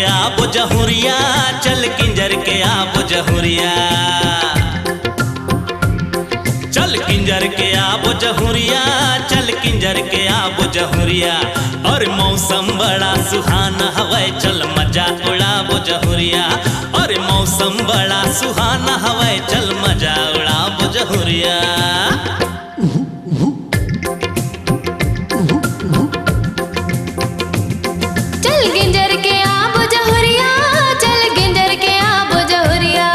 के आबो जहुरिया, चल किंजर के आबो जहुरिया, चल किंजर के आबो जहुरिया, चल किंजर के आबो जहुरिया। और मौसम बड़ा सुहाना हवे, चल मजा उड़ाबो जहुरिया। और मौसम बड़ा सुहाना हवे, चल मजा उड़ाबो जहुरिया। चल किंजर के आबो जहुरिया, चल किंजर के आबो जहुरिया,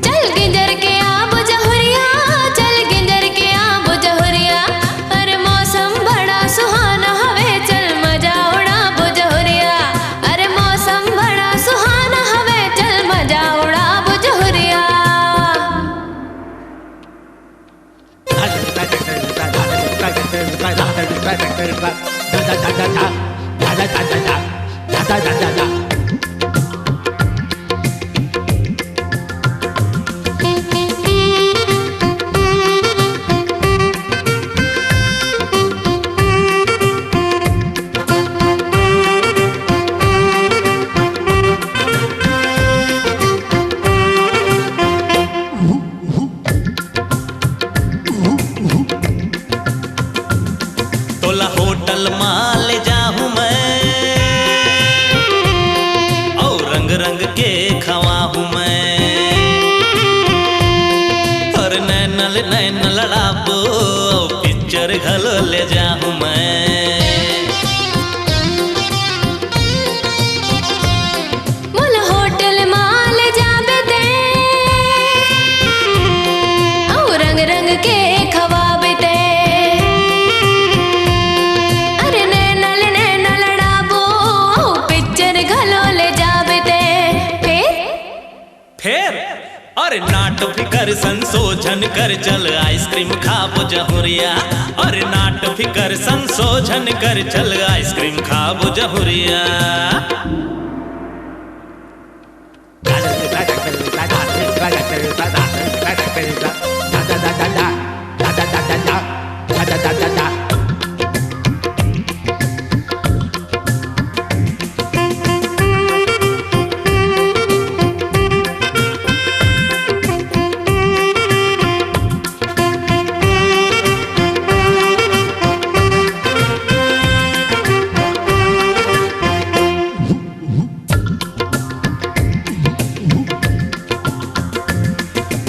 चल किंजर के आबो जहुरिया, चल किंजर के आबो जहुरिया। अरे मौसम बड़ा सुहाना हवे, चल मजा उड़ाबो जहुरिया। अरे मौसम बड़ा सुहाना हवे, चल मजा उड़ाबो जहुरिया। तोला होटल मां ले जाऊं मैं, और रंग रंग के खवाऊं मैं। और नैन लड़ाबो, पिक्चर घलो ले जाऊं मैं। मुल होटल मां ले जाबे दे, और रंग रंग के खवाबे दे। अरे नैन लड़ाबो, पिक्चर घलो ले जाबे दे। फिर और नाट फिकर संशोधन कर, चल आइसक्रीम खाबो जहुरिया। और नाट फिकर संशोधन कर, चल आइसक्रीम खाबो जहुरिया।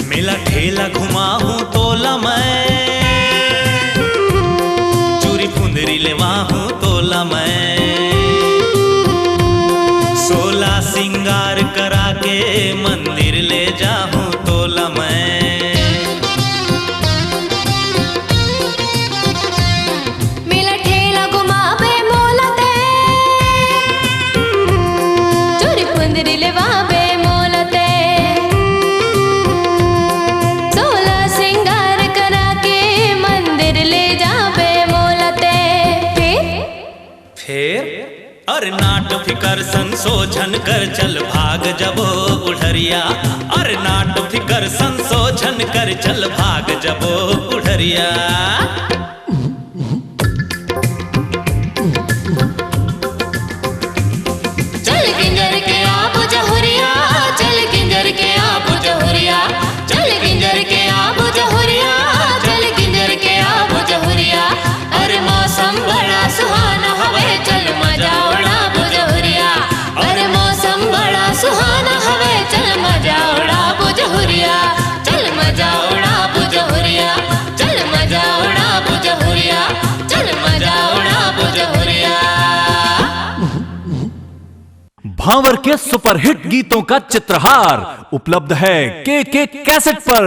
मेला ठेला घुमाऊं तोला मैं, चूरी फुंदरी लेवाहूं तोला मैं। 16 सिंगार करा के मंदिर ले जाऊं तोला मैं। मेला ठेला घुमाबे मोला ते, चूरी फुंदरी लेवाबे मोला ते। 16 सिंगार करा के मंदिर ले जाबे मोला ते। फिर और नाट फिकर संशोधन कर, चल भाग जबो बुढ़रिया। और नाट फिकर संशोधन कर, चल भाग जबो बुढ़रिया। चल किंजर के आबो जहुरिया, चल किंजर के आबो जहुरिया, चल किंजर के आबो जहुरिया, चल किंजर के आबो जहुरिया। अरे मौसम बड़ा सुहाना हवे, चल मजा उड़ाबो जहुरिया। अरे मौसम बड़ा सुहाना हवे, चल मजा उड़ाबो जहुरिया। चल मजा उड़ाबो जहुरिया, चल मजा उड़ाबो जहुरिया, चल मजा उड़ाबो जहुरिया। भांवर के सुपरहिट गीतों का चित्रहार उपलब्ध है के कैसेट पर।